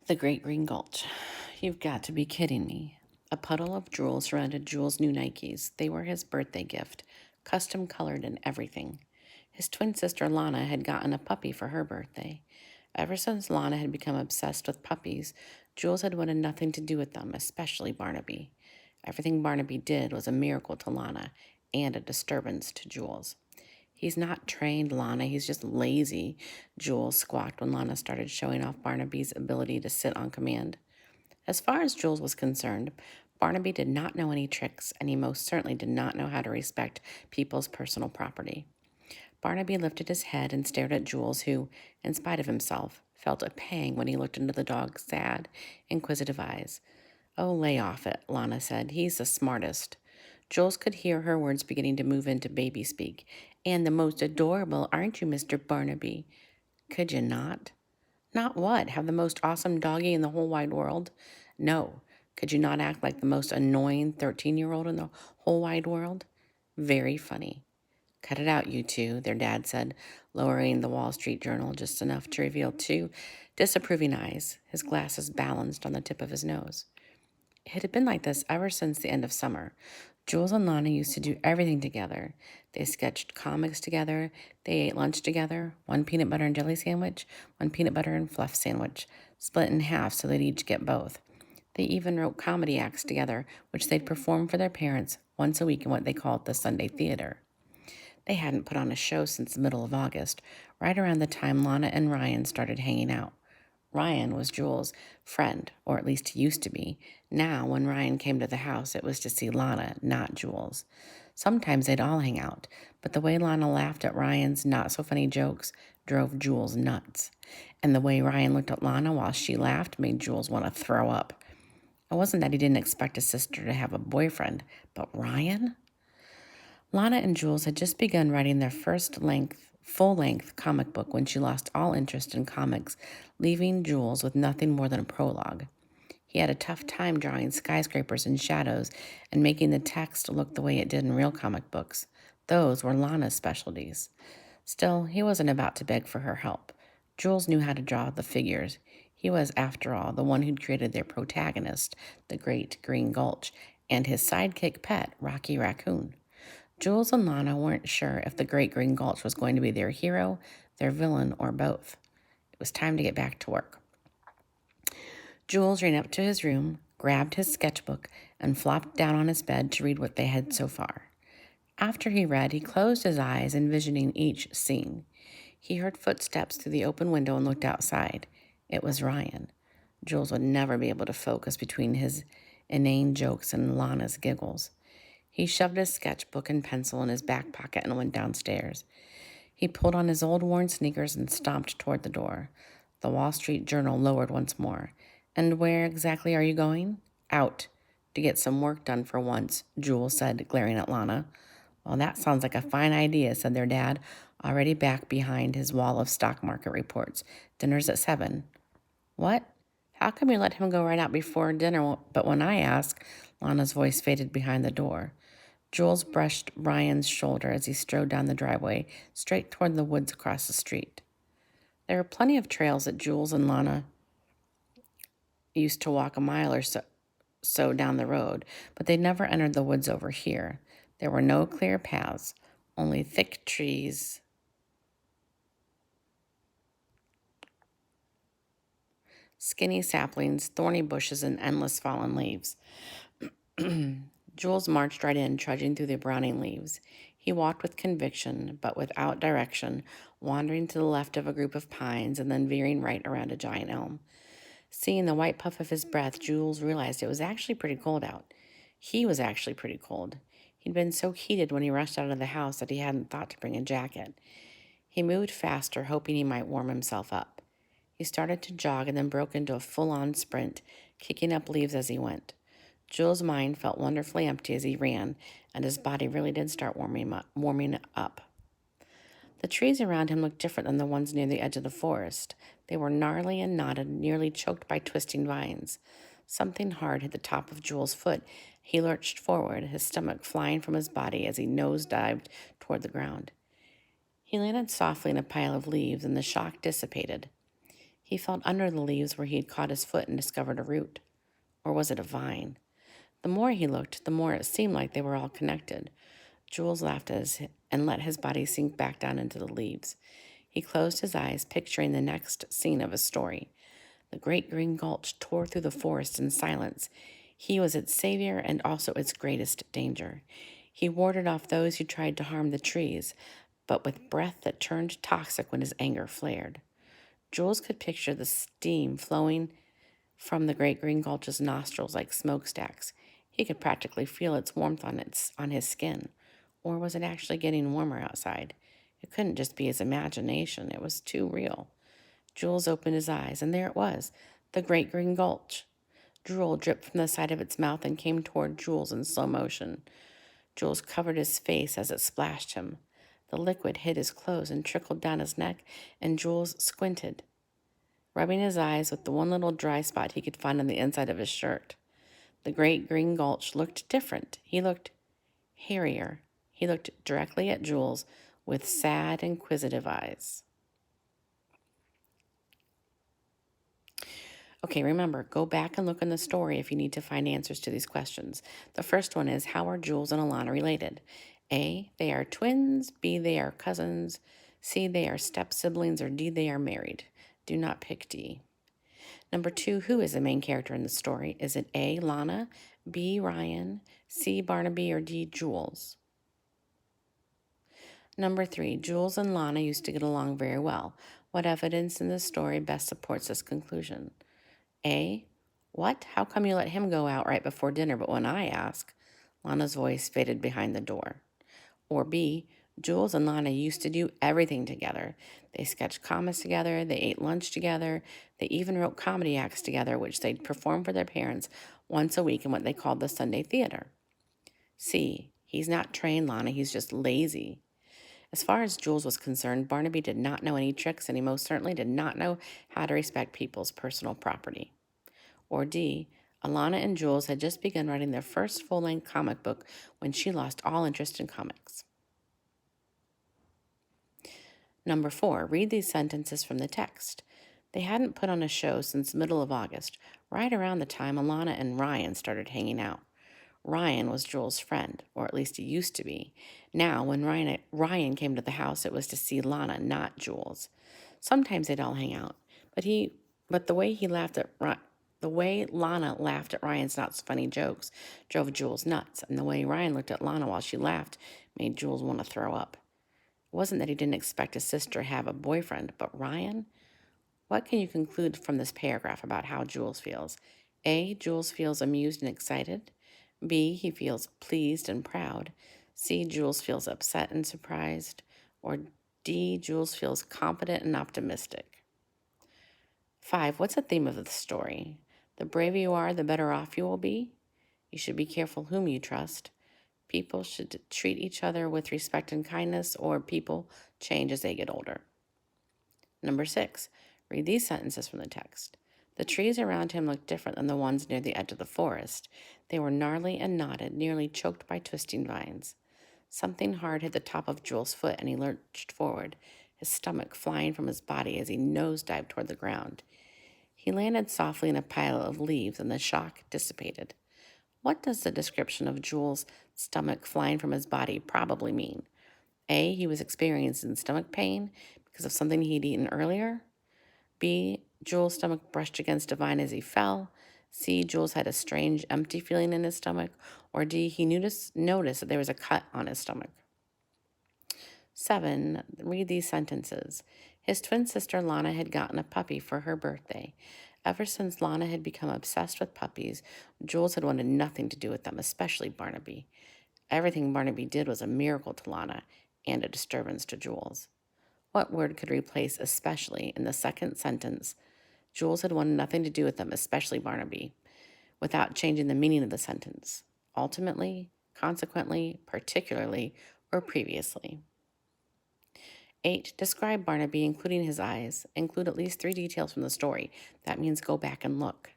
The Great Green Gulch. You've got to be kidding me. A puddle of drool surrounded Jules' new Nikes. They were his birthday gift, custom colored and everything. His twin sister Lana had gotten a puppy for her birthday. Ever since Lana had become obsessed with puppies, Jules had wanted nothing to do with them, especially Barnaby. Everything Barnaby did was a miracle to Lana and a disturbance to Jules. He's not trained, Lana. He's just lazy, Jules squawked when Lana started showing off Barnaby's ability to sit on command. As far as Jules was concerned, Barnaby did not know any tricks, and he most certainly did not know how to respect people's personal property. Barnaby lifted his head and stared at Jules, who, in spite of himself, felt a pang when he looked into the dog's sad, inquisitive eyes. Oh, lay off it, Lana said. He's the smartest. Jules could hear her words beginning to move into baby speak. And the most adorable, aren't you, Mr. Barnaby? Could you not? Not what? Have the most awesome doggy in the whole wide world? No. Could you not act like the most annoying 13-year-old in the whole wide world? Very funny. Cut it out, you two, their dad said, lowering the Wall Street Journal just enough to reveal two disapproving eyes, his glasses balanced on the tip of his nose. It had been like this ever since the end of summer. Jules and Lana used to do everything together. They sketched comics together. They ate lunch together. One peanut butter and jelly sandwich, one peanut butter and fluff sandwich, split in half so they'd each get both. They even wrote comedy acts together, which they'd perform for their parents once a week in what they called the Sunday theater. They hadn't put on a show since the middle of August, right around the time Lana and Ryan started hanging out. Ryan was Jules' friend, or at least he used to be. Now, when Ryan came to the house, it was to see Lana, not Jules. Sometimes they'd all hang out, but the way Lana laughed at Ryan's not-so-funny jokes drove Jules nuts. And the way Ryan looked at Lana while she laughed made Jules want to throw up. It wasn't that he didn't expect his sister to have a boyfriend, but Ryan? Lana and Jules had just begun writing their first full-length comic book when she lost all interest in comics, leaving Jules with nothing more than a prologue. He had a tough time drawing skyscrapers and shadows and making the text look the way it did in real comic books. Those were Lana's specialties. Still, he wasn't about to beg for her help. Jules knew how to draw the figures. He was, after all, the one who'd created their protagonist, the Great Green Gulch, and his sidekick pet, Rocky Raccoon. Jules and Lana weren't sure if the Great Green Gulch was going to be their hero, their villain, or both. It was time to get back to work. Jules ran up to his room, grabbed his sketchbook, and flopped down on his bed to read what they had so far. After he read, he closed his eyes, envisioning each scene. He heard footsteps through the open window and looked outside. It was Ryan. Jules would never be able to focus between his inane jokes and Lana's giggles. He shoved his sketchbook and pencil in his back pocket and went downstairs. He pulled on his old worn sneakers and stomped toward the door. The Wall Street Journal lowered once more. And where exactly are you going? Out. To get some work done for once, Jules said, glaring at Lana. Well, that sounds like a fine idea, said their dad, already back behind his wall of stock market reports. Dinner's at 7. What? How come you let him go right out before dinner? But when I ask, Lana's voice faded behind the door. Jules brushed Ryan's shoulder as he strode down the driveway, straight toward the woods across the street. There were plenty of trails that Jules and Lana used to walk a mile or so down the road, but they never entered the woods over here. There were no clear paths, only thick trees, skinny saplings, thorny bushes, and endless fallen leaves. Jules marched right in, trudging through the browning leaves. He walked with conviction, but without direction, wandering to the left of a group of pines and then veering right around a giant elm. Seeing the white puff of his breath, Jules realized it was actually pretty cold out. He was actually pretty cold. He'd been so heated when he rushed out of the house that he hadn't thought to bring a jacket. He moved faster, hoping he might warm himself up. He started to jog and then broke into a full-on sprint, kicking up leaves as he went. Jules' mind felt wonderfully empty as he ran, and his body really did start warming up. The trees around him looked different than the ones near the edge of the forest. They were gnarly and knotted, nearly choked by twisting vines. Something hard hit the top of Jules' foot. He lurched forward, his stomach flying from his body as he nose-dived toward the ground. He landed softly in a pile of leaves, and the shock dissipated. He felt under the leaves where he had caught his foot and discovered a root. Or was it a vine? The more he looked, the more it seemed like they were all connected. Jules laughed and let his body sink back down into the leaves. He closed his eyes, picturing the next scene of his story. The great green gulch tore through the forest in silence. He was its savior and also its greatest danger. He warded off those who tried to harm the trees, but with breath that turned toxic when his anger flared. Jules could picture the steam flowing from the great green gulch's nostrils like smokestacks. He could practically feel its warmth on his skin. Or was it actually getting warmer outside? It couldn't just be his imagination. It was too real. Jules opened his eyes, and there it was, the great green gulch. Drool dripped from the side of its mouth and came toward Jules in slow motion. Jules covered his face as it splashed him. The liquid hit his clothes and trickled down his neck, and Jules squinted, rubbing his eyes with the one little dry spot he could find on the inside of his shirt. The great green gulch looked different. He looked hairier. He looked directly at Jules with sad, inquisitive eyes. Okay, remember, go back and look in the story if you need to find answers to these questions. The first one is, how are Jules and Alana related? A, they are twins. B, they are cousins. C, they are step-siblings. Or D, they are married. Do not pick D. Number 2, who is the main character in the story? Is it A, Lana, B, Ryan, C, Barnaby, or D, Jules? Number 3, Jules and Lana used to get along very well. What evidence in the story best supports this conclusion? A, what? How come you let him go out right before dinner, but when I ask? Lana's voice faded behind the door. Or B, Jules and Lana used to do everything together. They sketched comics together, they ate lunch together, they even wrote comedy acts together, which they'd perform for their parents once a week in what they called the Sunday theater. C, he's not trained, Lana, he's just lazy. As far as Jules was concerned, Barnaby did not know any tricks, and he most certainly did not know how to respect people's personal property. Or D, Alana and Jules had just begun writing their first full-length comic book when she lost all interest in comics. Number 4, read these sentences from the text. They hadn't put on a show since the middle of August, right around the time Alana and Ryan started hanging out. Ryan was Jules' friend, or at least he used to be. Now, when Ryan came to the house, it was to see Lana, not Jules. Sometimes they'd all hang out, but the way Lana laughed at Ryan's not so funny jokes drove Jules nuts, and the way Ryan looked at Lana while she laughed made Jules want to throw up. It wasn't that he didn't expect his sister to have a boyfriend, but Ryan? What can you conclude from this paragraph about how Jules feels? A, Jules feels amused and excited. B, he feels pleased and proud. C, Jules feels upset and surprised. Or D, Jules feels confident and optimistic. 5, what's the theme of the story? The braver you are, the better off you will be. You should be careful whom you trust. People should treat each other with respect and kindness, or people change as they get older. Number 6, read these sentences from the text. The trees around him looked different than the ones near the edge of the forest. They were gnarly and knotted, nearly choked by twisting vines. Something hard hit the top of Jules' foot, and he lurched forward, his stomach flying from his body as he nosedived toward the ground. He landed softly in a pile of leaves, and the shock dissipated. What does the description of Jules' stomach flying from his body probably mean? A, he was experiencing stomach pain because of something he'd eaten earlier. B, Jules' stomach brushed against a vine as he fell. C, Jules had a strange, empty feeling in his stomach. Or D, he noticed that there was a cut on his stomach. 7, read these sentences. His twin sister Lana had gotten a puppy for her birthday. Ever since Lana had become obsessed with puppies, Jules had wanted nothing to do with them, especially Barnaby. Everything Barnaby did was a miracle to Lana and a disturbance to Jules. What word could replace especially in the second sentence? Jules had wanted nothing to do with them, especially Barnaby, without changing the meaning of the sentence. Ultimately, consequently, particularly, or previously. 8, describe Barnaby, including his eyes. Include at least 3 details from the story. That means go back and look.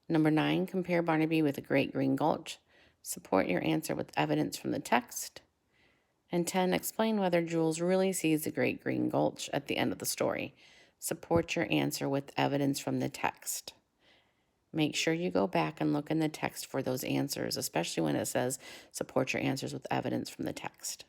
Number 9, compare Barnaby with the Great Green Gulch. Support your answer with evidence from the text. And 10, explain whether Jules really sees the Great Green Gulch at the end of the story. Support your answer with evidence from the text. Make sure you go back and look in the text for those answers, especially when it says support your answers with evidence from the text.